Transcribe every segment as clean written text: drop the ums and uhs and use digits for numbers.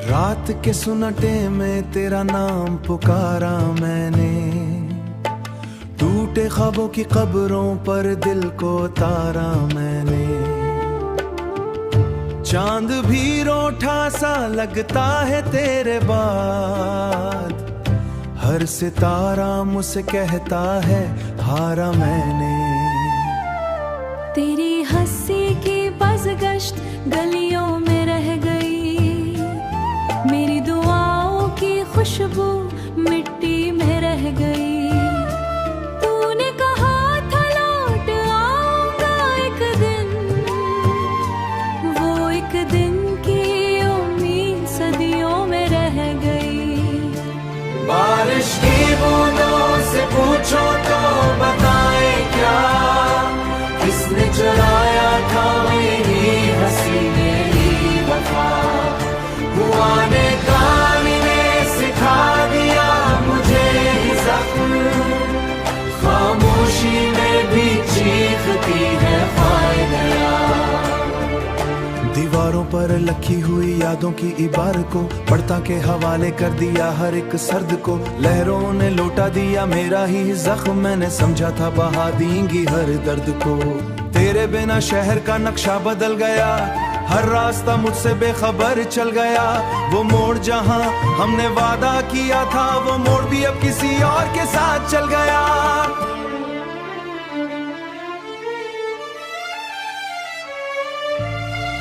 रात के सुनटे में तेरा नाम पुकारा मैंने, टूटे ख्वाबों की कब्रों पर दिल को तारा मैंने। चांद भी रूठा सा लगता है तेरे बाद, हर सितारा मुझसे कहता है हारा मैंने। तेरी हंसी की बज़गश्त गलियों में रह गई, मेरी दुआओं की खुशबू मिट्टी में रह गई। तूने कहा था लौट आऊंगा एक दिन, वो एक दिन की उम्मीद सदियों में रह गई। बारिश की बूंदों से पूछो तो बताए क्या, किसने चुराया था मेरी हंसी मेरी वफा। हुआ ने कहानी ने सिखा दिया मुझे ही ज़ख्म, खामोशी में भी चीखती है ख्वाह गया। दीवारों पर लिखी हुई यादों की इबारत को पढ़ता के हवाले कर दिया हर एक सर्द को। लहरों ने लौटा दिया मेरा ही जख्म, मैंने समझा था बहा देंगी हर दर्द को। तेरे बिना शहर का नक्शा बदल गया, हर रास्ता मुझसे बेखबर चल गया। वो मोड़ जहां हमने वादा किया था, वो मोड़ भी अब किसी और के साथ चल गया।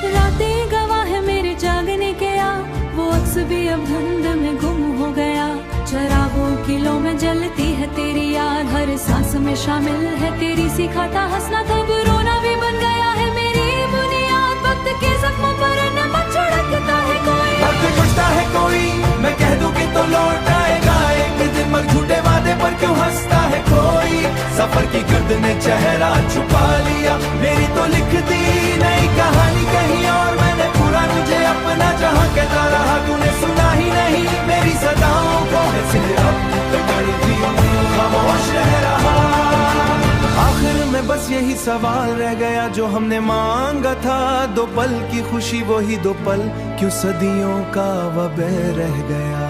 रातें गवाह है मेरे जागने के आ, वो अक्स भी अब धुंध में गुम हो गया। चरागों किलों में जलती है तेरी याद, हर सांस में शामिल है तेरी सिखाता हंसना। तब रोना भी बन गया है मेरी बुनियाद, वक्त के जख्मों पर नमक छिड़कता है कोई। वक्त पूछता है कोई, मैं कह दूं कि तो लौट आएगा एक दिन, मगर झूठे वादे पर क्यों हंसता है कोई। सफर की गर्द ने चेहरा छुपा लिया, मेरी तो लिख दी नई कहानी कहीं और। मैंने पूरा तुझे अपना जहां कहता रहा, तूने सुना ही नहीं मेरी सदाओं को। ऐसे अब तक खामोश रह रहा, आखिर में बस यही सवाल रह गया जो हमने मांगा था। दो पल की खुशी वही दो पल, क्यों सदियों का वबे रह गया।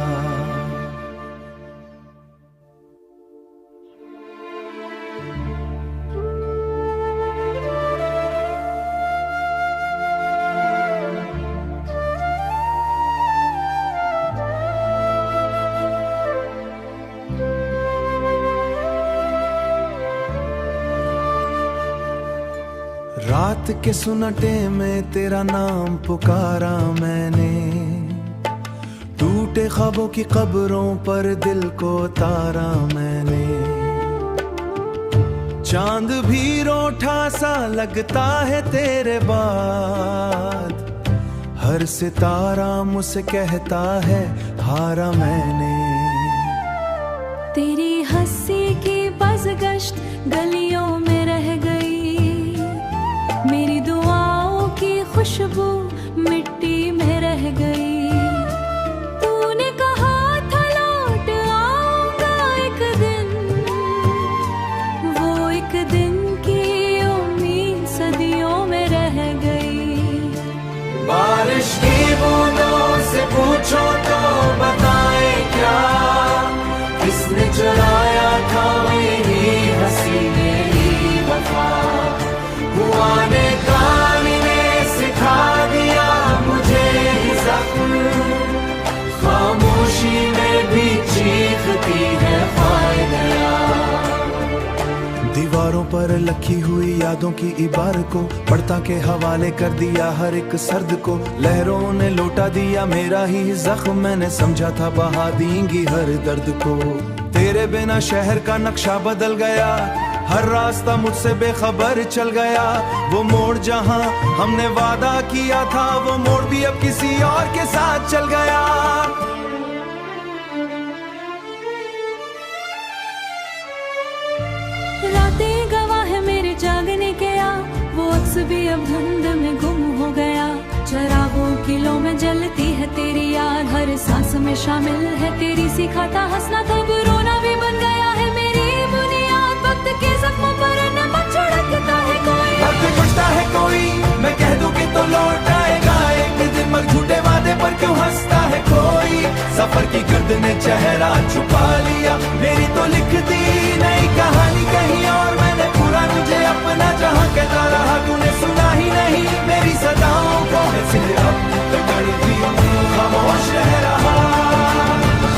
रात के सुनटे में तेरा नाम पुकारा मैंने, टूटे ख्वाबों की कब्रों पर दिल को तारा मैंने। चांद भी रूठा सा लगता है तेरे बाद, हर सितारा मुझसे कहता है हारा मैंने। तेरी हंसी की बज़गश्त गलियों में रह गई, मेरी दुआओं की खुशबू मिट्टी में रह गई। तूने कहा था लौट आऊंगा एक दिन, वो एक दिन की उम्मीद सदियों में रह गई। बारिश की बूंदों से पूछो तो बताए क्या, किसने चुराया था मेरी हंसी मेरी वफा। हुआ ने कहानी ने सिखा दिया मुझे ही ज़ख्म, खामोशी में भी चीखती है ख्वाह गया। दीवारों पर लिखी हुई यादों की इबारत को पढ़ता के हवाले कर दिया हर एक सर्द को। लहरों ने लौटा दिया मेरा ही जख्म, मैंने समझा था बहा देंगी हर दर्द को। तेरे बिना शहर का नक्शा बदल गया, हर रास्ता मुझसे बेखबर चल गया। वो मोड़ जहां हमने वादा किया था, वो मोड़ भी अब किसी और के साथ चल गया। रातें गवाह है मेरे जागने के आ, वो अक्स भी अब धुंध में गुम हो गया। चरागों किलों में जलती है तेरी याद, हर सांस में शामिल है तेरी सिखाता हंसना। तब रोना भी बन गया है मेरी बुनियाद, वक्त के जख्मों पर नमक छिड़कता है कोई। वक्त पूछता है कोई, मैं कह दूं कि तो लौट आएगा एक दिन, मगर झूठे वादे पर क्यों हंसता है कोई। की गिर्द ने चेहरा छुपा लिया, मेरी तो लिख दी नई कहानी कहीं और, मैंने पूरा तुझे अपना जहां कहता रहा, तूने सुना ही नहीं मेरी सदाओं को, ऐसे अब तक भी खामोश रह रहा।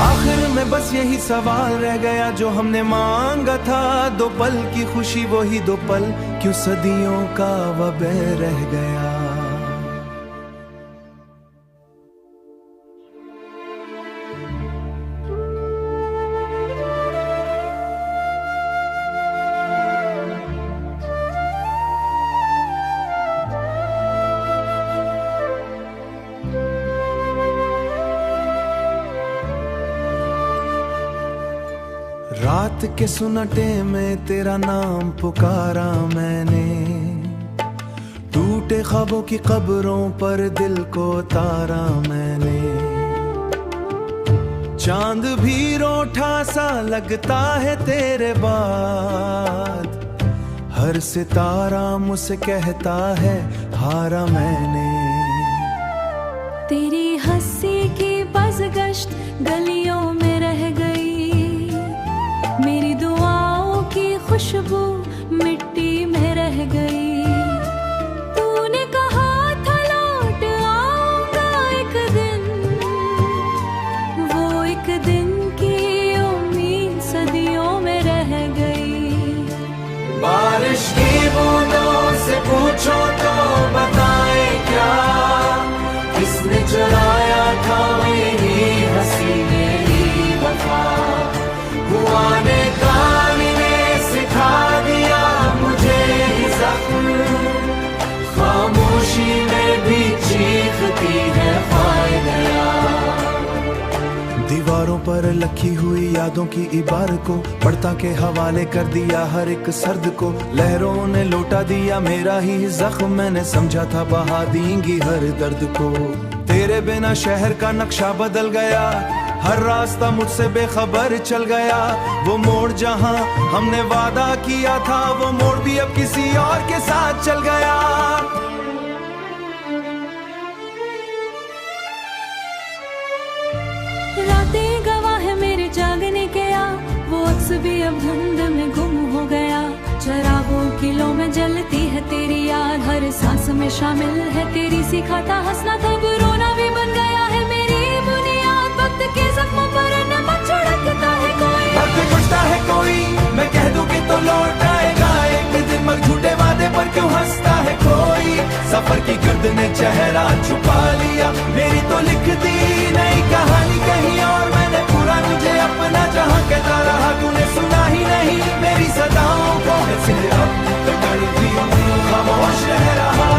आखिर में बस यही सवाल रह गया जो हमने मांगा था, दो पल की खुशी वही दो पल, क्यों सदियों का वबे रह गया। रात के सुनटे में तेरा नाम पुकारा मैंने, टूटे ख्वाबों की कब्रों पर दिल को तारा मैंने, चांद भी रोठा सा लगता है तेरे बाद, हर सितारा मुझसे कहता है हारा मैंने। तेरी हंसी की बज़गश्त गलियों में रह गई, मेरी दुआओं की खुशबू मिट्टी में रह गई, तूने कहा था लौट आऊंगा एक दिन, वो एक दिन की उम्मीद सदियों में रह गई। बारिश की बूंदों से पूछो तो बताए क्या, किसने चुराया था मेरी हंसी मेरी वफा, हुआ ने कहानी ने सिखा दिया मुझे ही जख्म, खामोशी में भी चीखती है ख्वाह गया। दीवारों पर लिखी हुई यादों की इबारत को पढ़ता के हवाले कर दिया हर एक सर्द को, लहरों ने लौटा दिया मेरा ही जख्म, मैंने समझा था बहा देंगी हर दर्द को। तेरे बिना शहर का नक्शा बदल गया, हर रास्ता मुझसे बेखबर चल गया, वो मोड़ जहां हमने वादा किया था, वो मोड़ भी अब किसी और के साथ चल गया। रातें गवाह है मेरे जागने के आ, वो अक्स भी अब धुंध में गुम हो गया, चरागों किलों में जलती है तेरी याद, हर सांस में शामिल है तेरी सिखाता हंसना, तब रोना भी बन गया है मेरी बुनियाद, वक्त के जख्मों पर नमक छिड़कता है कोई, वक्त पूछता है कोई, मैं कह दूं कि तो लौट आएगा एक दिन, मगर झूठे वादे पर क्यों हंसता है कोई, सफर की गिर्द ने चेहरा छुपा लिया, मेरी तो लिख दी नई कहानी कहीं और, मैंने पूरा तुझे अपना जहां कहता रहा, तूने सुना ही नहीं मेरी सदाओं को, ऐसे अब तक भी खामोश रह रहा।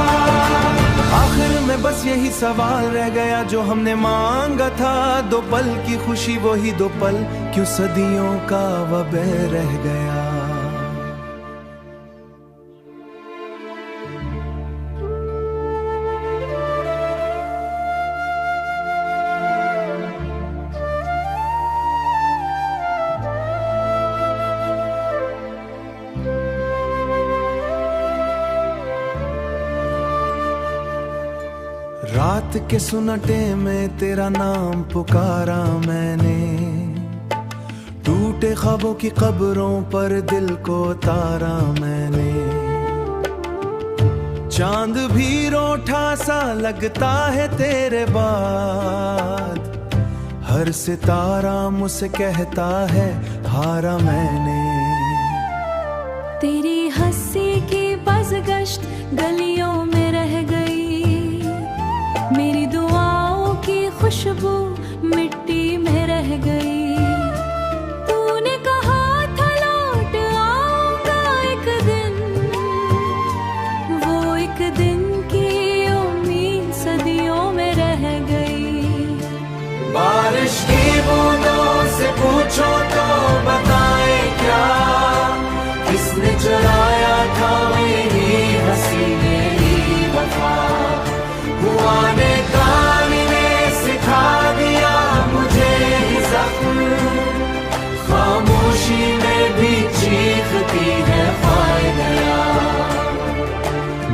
आखिर में बस यही सवाल रह गया जो हमने मांगा था, दो पल की खुशी वही दो पल, क्यों सदियों का वबे रह गया। रात के सुनटे में तेरा नाम पुकारा मैंने, टूटे ख्वाबों की कब्रों पर दिल को तारा मैंने, चांद भी रोठा सा लगता है तेरे बाद, हर सितारा मुझसे कहता है हारा मैंने। तेरी हंसी की बज़गश्त गलियों में रह गई, मेरी दुआओं की खुशबू मिट्टी में रह गई, तूने कहा था लौट आऊंगा एक दिन, वो एक दिन की उम्मीद सदियों में रह गई। बारिश की बूंदों से पूछो तो बताए क्या, किसने चुराया था मेरी हंसी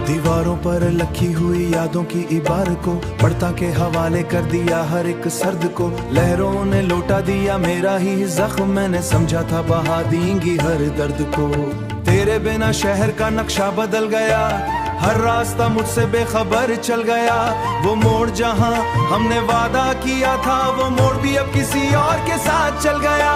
दीवारों पर लिखी हुई यादों की इबारत को पढ़ता के हवाले कर दिया हर एक सर्द को। लहरों ने लौटा दिया मेरा ही जख्म, मैंने समझा था बहा देंगी हर दर्द को। तेरे बिना शहर का नक्शा बदल गया, हर रास्ता मुझसे बेखबर चल गया। वो मोड़ जहां हमने वादा किया था, वो मोड़ भी अब किसी और के साथ चल गया।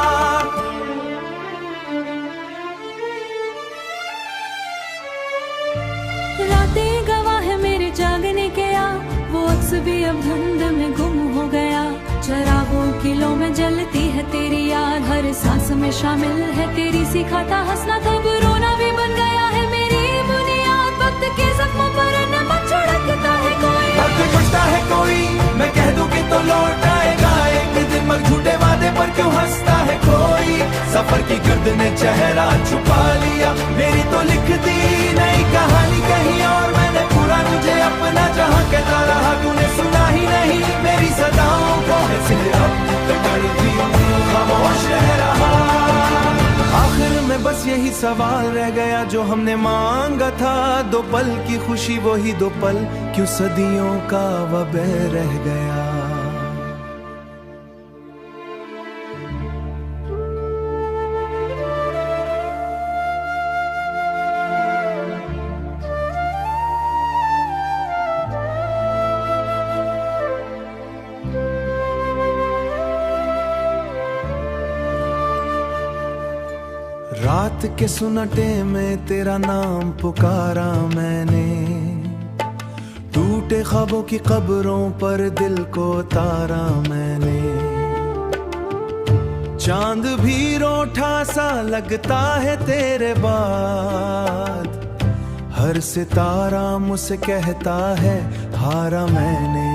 रातें गवाह है मेरे जागने के आ, वो अक्स भी अब धुंध में गुम हो गया। चरागों की लो में जलती है तेरी याद, हर सांस में शामिल है तेरी सिखाता हंसना, तब रोना भी बन गया है मेरी बुनियाद। वक्त के जख्मों पर नमक छिड़कता है कोई, वक्त पूछता है कोई, मैं कह दूं कि तो लौट आएगा एक दिन, मगर झूठे वादे पर क्यों हंसता है कोई। सफर की गर्द ने चेहरा छुपा लिया, मेरी तो लिख दी नई कहानी कहीं और। मैंने पूरा तुझे अपना जहां कहता रहा, तूने सुना ही नहीं मेरी सदाओं को। ऐसे अब तक खामोश रह रहा। आखिर में बस यही सवाल रह गया जो हमने मांगा था, दो पल की खुशी वही दो पल, क्यों सदियों का वबह रह गया। रात के सुनटे में तेरा नाम पुकारा मैंने, टूटे ख्वाबों की कब्रों पर दिल को तारा मैंने। चांद भी रोठा सा लगता है तेरे बाद, हर सितारा मुझसे कहता है हारा मैंने।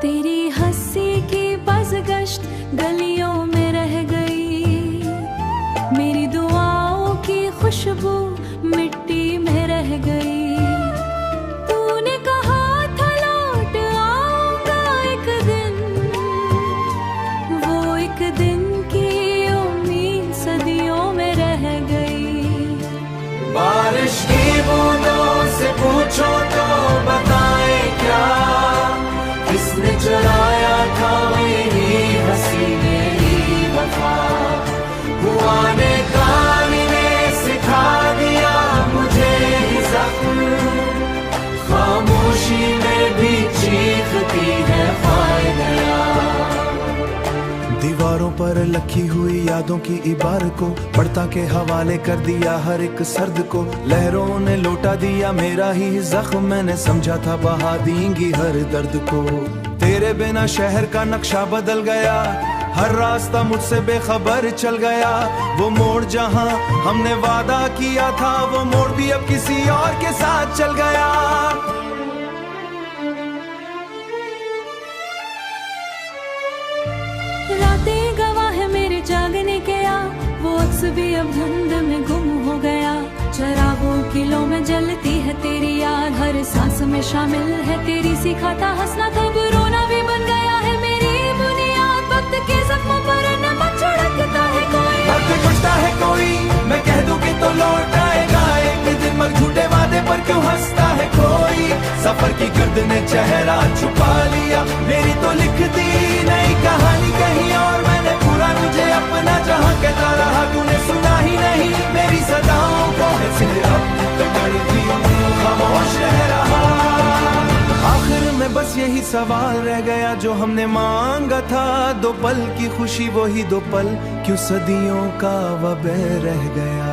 तेरी हंसी की बज़गश्त गलियों में रह गई, मेरी दुआओं की खुशबू मिट्टी में रह गई। तूने कहा था लौट आऊंगा एक दिन, वो एक दिन की उम्मीद सदियों में रह गई। बारिश की बूंदों से पूछो तो बताए क्या, किसने चुराया था मेरी हंसी मेरी वफा। हुआ ने कहानी ने सिखा दिया मुझे ही जख्म, खामोशी में भी चीखती है ख्वाह गया। दीवारों पर लिखी हुई यादों की इबारत को पढ़ता के हवाले कर दिया हर एक सर्द को। लहरों ने लौटा दिया मेरा ही जख्म, मैंने समझा था बहा देंगी हर दर्द को। तेरे बिना शहर का नक्शा बदल गया, हर रास्ता मुझसे बेखबर चल गया। वो मोड़ जहां हमने वादा किया था, वो मोड़ भी अब किसी और के साथ चल गया। रातें गवाह है मेरे जागने के आ, वो अक्स भी अब धुंध में गुम हो गया। चरागों की लो में जलती है तेरी याद, हर सांस में शामिल है तेरी सिखाता हंसना, तब रोना भी बन गया है मेरी बुनियाद। वक्त के जख्मों पर नमक छिड़कता है कोई, वक्त पूछता है कोई, मैं कह दूं कि तो लौट आएगा एक दिन, मगर झूठे वादे पर क्यों हंसता है कोई। सफर की गर्द ने चेहरा छुपा लिया, मेरी तो लिख दी नई कहानी कहीं और। मैंने पूरा तुझे अपना जहां कहता रहा, तूने सुना ही नहीं मेरी सदाओं को। ऐसे अब तक खामोश रह रहा। आखिर में बस यही सवाल रह गया जो हमने मांगा था, दो पल की खुशी वही दो पल, क्यों सदियों का वबह रह गया।